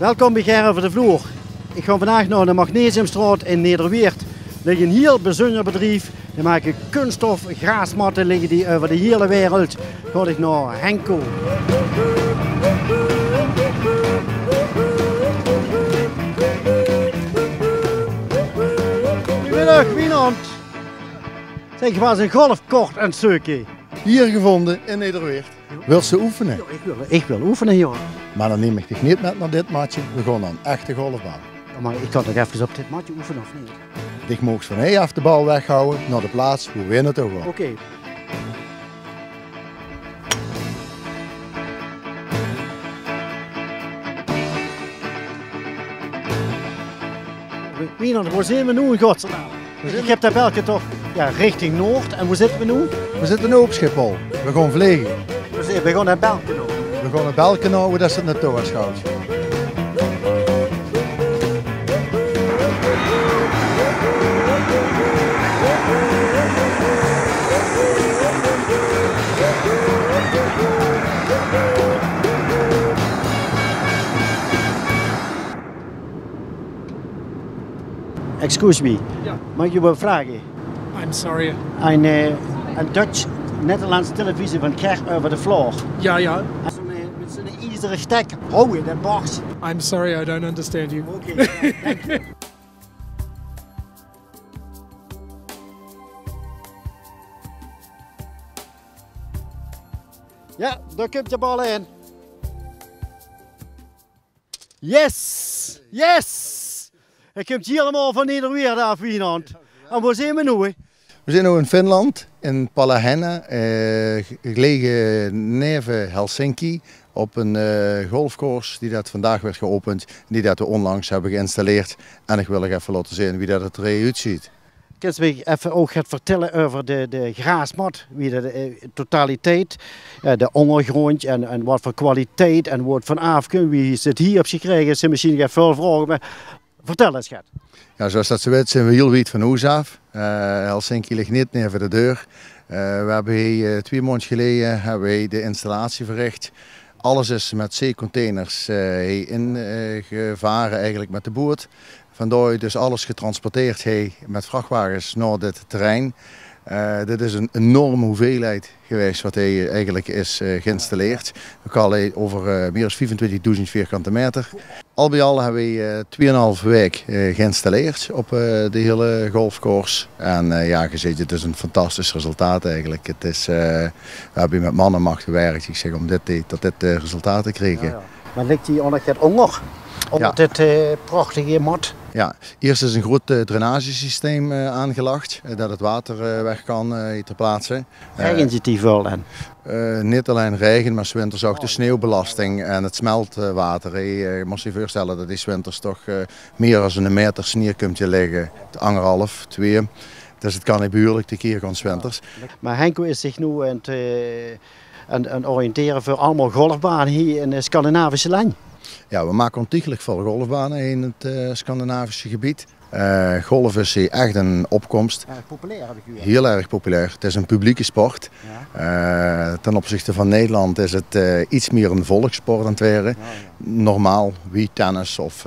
Welkom bij Ger over de Vloer. Ik ga vandaag naar de Magnesiumstraat in Nederweert. Er ligt een heel bijzonder bedrijf. Die maken kunststof graasmatten liggen die over de hele wereld. Ga ik naar Henko. Goedemiddag, Wienand. Zeg, was een golfkort en stukje. Hier gevonden in Nederweert. Wil ze oefenen? Ja, ik wil oefenen hier. Maar dan neem ik dich niet met naar dit matje. We gaan naar een echte golfbaan. Ja, maar ik kan toch even op dit matje oefenen of niet? Dich mocht van hier af de bal weghouden naar de plaats waar we naartoe gaan. Oké. Wienand, waar zijn we nu in godsnaam? Ik heb daar welke toch richting Noord. En waar zitten we nu? We zitten nu op Schiphol. We gaan vliegen. We gaan naar Belkeno. We gaan naar Belkeno, waar dat ze naartoe aanschouwt. Excuse me, mag ik je wat vragen? I'm sorry. Een Dutch Nederlandse televisie van Ger over de Vloer. Ja. Met zo'n ijzeren stek. Hou je, dat barst. I'm sorry, I don't understand you. Oké, dank je. Ja, daar komt de bal in. Yes! Yes! Hij komt helemaal van Nederweert af, Wienand. En waar zijn we nu? We zijn nu in Finland, in Palahenna, gelegen neven Helsinki, op een golfcourse die dat vandaag werd geopend, die dat we onlangs hebben geïnstalleerd. En ik wil even laten zien wie dat eruit ziet. Kun je even ook gaan vertellen over de graasmat, wie de totaliteit, de ondergrond en wat voor kwaliteit en wat van afkomt, wie zit hier op zich krijgen, zijn misschien geen veel vragen, maar vertel eens, schat. Ja, zoals dat ze weet zijn we heel wijd van huis af. Helsinki ligt niet neer voor de deur. We hebben hier 2 maanden geleden de installatie verricht. Alles is met zeecontainers ingevaren eigenlijk met de boot. Vandaar dus alles getransporteerd met vrachtwagens naar dit terrein. Dit is een enorme hoeveelheid geweest wat hij eigenlijk is geïnstalleerd. We kallen over meer dan 25.000 vierkante meter. Al bij al hebben we 2,5 week geïnstalleerd op de hele golfcourse. En ja, je ziet, het is een fantastisch resultaat eigenlijk. Het is, we hebben met man en macht gewerkt, ik zeg, om tot dit resultaat te krijgen. Ja. Maar ligt hij onder het onder dit prachtige mat? Ja, eerst is een groot drainagesysteem aangelegd, dat het water weg kan ter plaatse. Regent die wel dan? Niet alleen regen, maar 's winters ook de sneeuwbelasting en het smeltwater. Je moet je voorstellen dat die 's winters toch meer dan een meter sneeuw komt te liggen, 1,5, 2. Dus het kan niet behoorlijk te keer gaan 's winters. Maar Henko is zich nu aan het oriënteren voor allemaal golfbanen hier in het Scandinavische land. Ja, we maken ontiegelijk veel golfbanen in het Scandinavische gebied. Golf is hier echt een opkomst. Erg populair heb ik u. Heel erg populair. Het is een publieke sport. Ja. Ten opzichte van Nederland is het iets meer een volkssport aan het worden. Ja. Normaal wie tennis of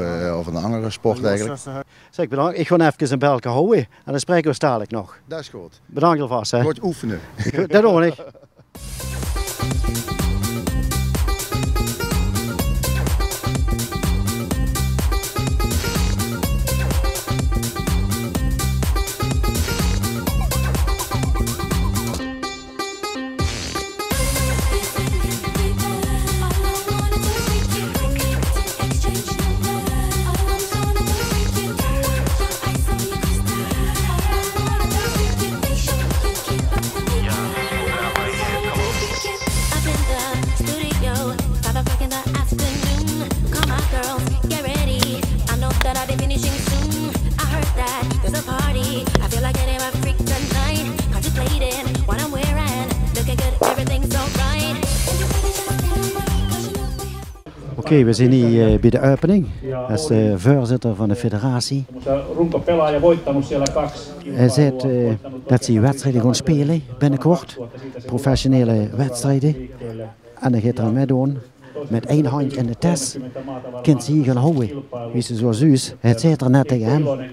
een andere sport eigenlijk. Zeg, bedankt. Ik ga even een belke houden en dan spreken we dadelijk nog. Dat is goed. Bedankt alvast. Hè. Goed oefenen. Dat doe ik. Oké, we zijn hier bij de opening. Dat is de voorzitter van de federatie. Hij zegt dat ze wedstrijden gaan spelen binnenkort. Professionele wedstrijden. En hij gaat er meedoen. met één handje in de tas kunt ze hier gaan houden. Wie ze zo zus, het zit er net tegen hem.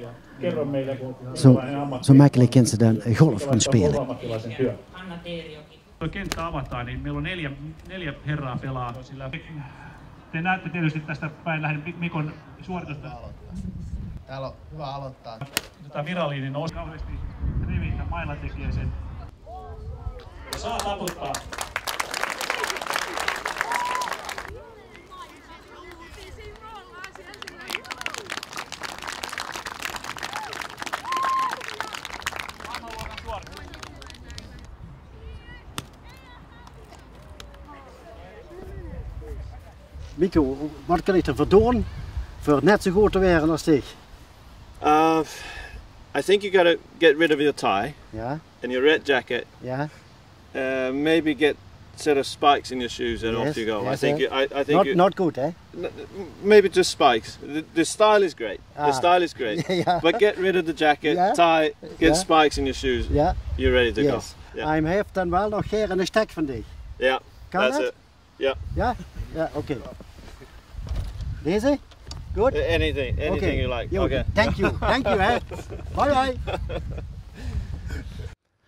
Zo makkelijk kunt ze dan golf gaan spelen. Tuo kenttä avataan, niin meillä on neljä herraa pelaa. Te näette tietysti tästä päin lähden Mikon suoritusta. Täällä on hyvä aloittaa. Virallinen niin nousi kauheasti rivitä, mailla tekee sen. Saa taputtaa. Mikko, wat kan ik ervoor doen voor net zo goed te werden als ik? I think you got to get rid of your tie Ja, and your red jacket. ja. Maybe get set of spikes in your shoes and off you go. Yes, I think I think Not good, hè? maybe just spikes. The style is great. Ah. The style is great. Yeah. But get rid of the jacket, Yeah. tie, get Yeah. spikes in your shoes. Ja, You're ready to yes. go. Yeah. Hij heeft dan wel nog geen een stek van dich. Yeah. Kan That's dat? it. Yeah. Ja? Ja, oké. Deze? Good? Anything Okay. you like. Yo, Okay. Thank you, hè. Bye bye.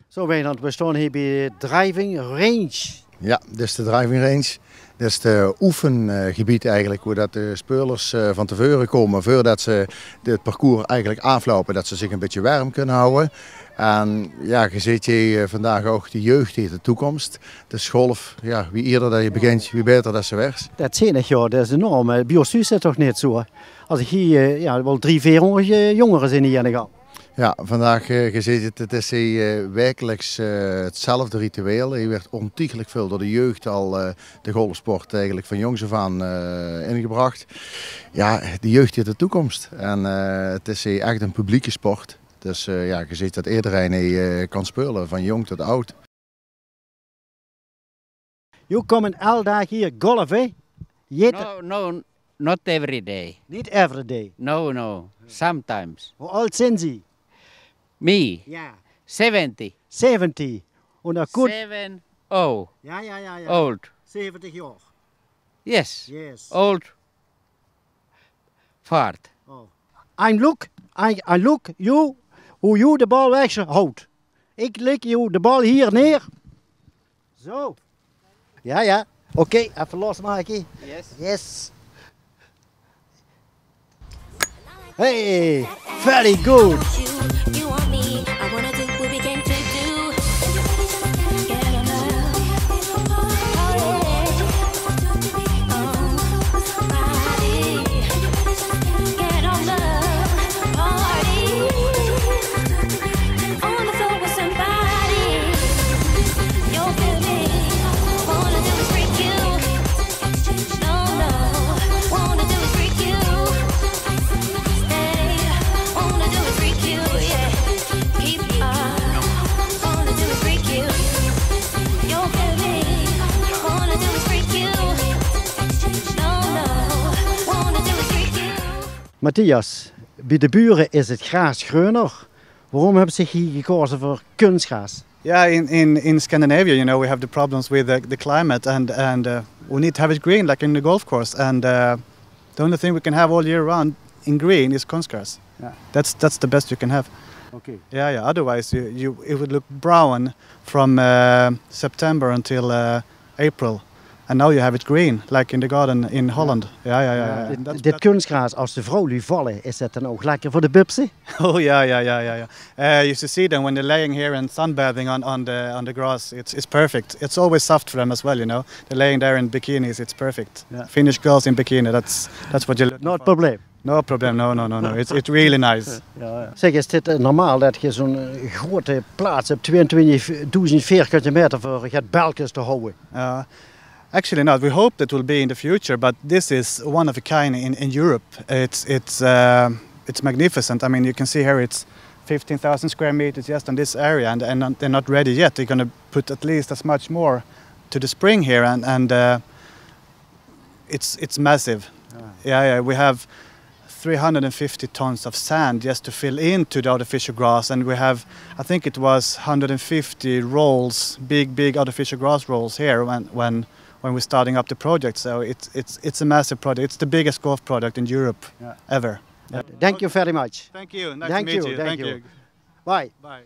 Zo Wijnand, we staan hier bij Driving Range. Ja, dit is de driving range. Dit is de oefengebied eigenlijk, hoe dat de speurlers van tevoren komen voordat ze dit parcours eigenlijk aflopen, dat ze zich een beetje warm kunnen houden. En ja, je ziet hier vandaag ook de jeugd in de toekomst. Dus golf, ja, wie eerder dat je begint, wie beter dat ze werkt. Dat 20 jaar, dat is enorm. Bij ons is het toch niet zo? Als ik hier, ja, wel 300-400 jongeren zijn hier aan de gang. Ja, vandaag, je ziet het is hier wekelijks hetzelfde ritueel. Hier werd ontiegelijk veel door de jeugd al de golfsport eigenlijk van jongs af aan ingebracht. Ja, de jeugd is de toekomst. En het is hier echt een publieke sport. Dus ja, je ziet dat iedereen hier kan spelen, van jong tot oud. Jullie komen al dag hier golfen, hè? No, not every day. Niet every day. No, sometimes. Hoe oud zijn ze? Me, Ja. 70. 70. En dat goed. 70. Ja. Old. 70 jaar. Yes. Yes. Old. Fart. I look you, hoe je de bal weghoudt. Ik leg je de bal hier neer. Zo. Ja. Oké, even losmaken. Yes. Hey, very good. You want me, I wanna do what we came to do. Get on love, party. Get on love, party. On the floor with somebody. You're feeling, wanna do is freak you. No, wanna do is freak you. Stay, wanna do is freak you, yeah. Keep wanna do is freak you. You're feeling, wanna do is freak you. No, wanna do is freak you. Matthias, bij de buren is het gras groener. Waarom hebben ze hier gekozen voor kunstgras? Yeah, in Scandinavia, you know, we have the problems with the climate, and we need to have it green like in the golf course. And the only thing we can have all year round in green is kunstgras. Yeah. That's the best you can have. Okay. Yeah. Otherwise, it would look brown from September until April, and now you have it green like in the garden in Holland. Yeah. And Dit kunstgras, als de vrouwen vallen, is dat dan ook lekker voor de bubsen? Oh yeah. You should see them when they're laying here and sunbathing on the grass. It's perfect. It's always soft for them as well, you know. They're laying there in bikinis. It's perfect. Yeah. Finnish girls in bikini. That's what you look. Not probleem. No problem. No. It's really nice. Zeg, is dit normaal dat je zo'n grote plaats hebt, 22.000 vierkante meter voor het balkjes te houden? Actually not. We hope that will be in the future, but this is one of a kind in Europe. It's magnificent. I mean, you can see here it's 15,000 square meters just on this area, and they're not ready yet. They're going to put at least as much more to the spring here, and it's massive. Yeah. We have 350 tons of sand just to fill into the artificial grass, and we have, I think it was 150 rolls, big artificial grass rolls here when when we're starting up the project. So it's a massive project. It's the biggest golf project in Europe ever. Yeah. Thank you very much. Thank you. Nice Thank to meet you, you. thank you. Bye. Bye.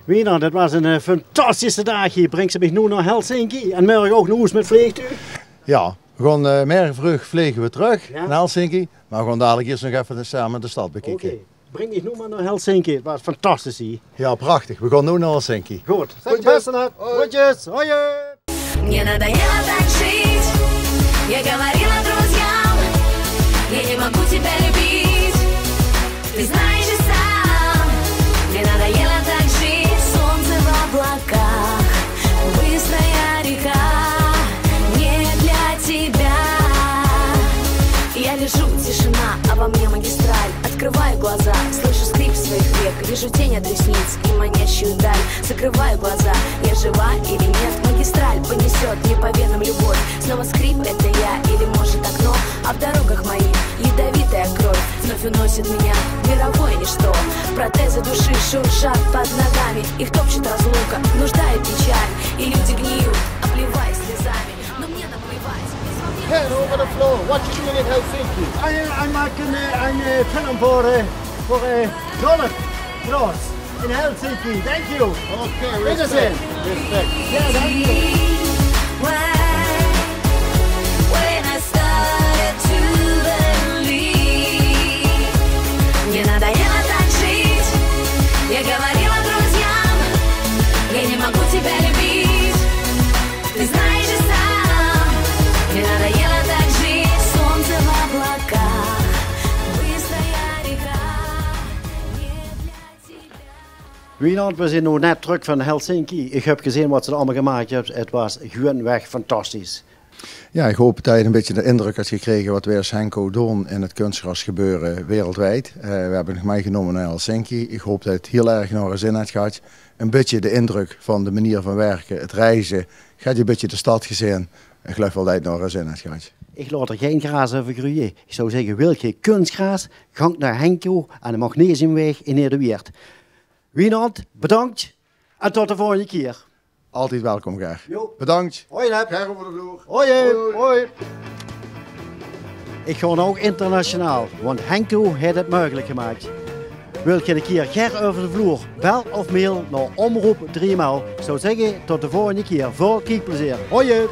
Wienand, het was een fantastische dag hier. Brengt ze mij nu naar Helsinki en morgen ook nog eens met vliegtuig. Ja, we gaan morgen vroeg vliegen we terug Ja. naar Helsinki. Maar we gaan dadelijk eerst nog even samen de stad bekijken. Oké, breng ik nu maar naar Helsinki. Het was fantastisch hier. Ja, prachtig. We gaan nu naar Helsinki. Goed, zeg je beste naar. Groetjes, hoi. Мне надоело так жить. Я говорила друзьям, я не могу тебя любить. Ты знаешь и сам. Мне надоело так жить. Солнце в облаках, быстрая река. Не для тебя. Я лежу, тишина, а во мне магистраль. Открываю глаза, слышу скрип своих век. Вижу тень от ресниц и манящую даль. Закрываю глаза, я жива или нет. Магистраль понесет не по венам любовь. Снова скрип, это я или может окно. А в дорогах моих ядовитая кровь вновь уносит меня в мировое ничто. Протезы души шуршат под ногами. Их топчет разлука, нуждает печаль. И люди гниют, обливаясь слезами. Но мне наплевать. Head over the floor. What you doing in Helsinki? Ik maak een film voor Nolle Cross in Helsinki. Thank you. Okay, Wiedersehen. Respect. Ja, dank je. When I started to believe. Мне надоело так жить. Я говорила друзьям, я не могу тебя любить. Ты знаешь и сам. Мне надоело так жить. Солнце в облаках, быстрая река. Не для тебя. Wienand, we zijn nu net terug van Helsinki. Ik heb gezien wat ze er allemaal gemaakt hebben. Het was gewoonweg fantastisch. Ja, ik hoop dat je een beetje de indruk hebt gekregen wat wij als Henco doen in het kunstgras gebeuren wereldwijd. We hebben nog meegenomen naar Helsinki. Ik hoop dat het heel erg naar de zin hebt gehad. Een beetje de indruk van de manier van werken, het reizen. Gaat je een beetje de stad gezien. Ik geloof wel dat het naar de zin hebt gehad. Ik laat er geen gras over groeien. Ik zou zeggen, wil je kunstgras, gang naar Henco aan de Magnesiumweg in Nederweert. Wienand, bedankt en tot de volgende keer. Altijd welkom, Ger. Jo. Bedankt. Hoi, Lep. Ger over de vloer. Hoi, hoi. Ik ga ook internationaal, want Henco heeft het mogelijk gemaakt. Wil je een keer Ger over de vloer? Bel of mail naar Omroep 3maal. Ik zou zeggen, tot de volgende keer. Veel kijkplezier. Hoi.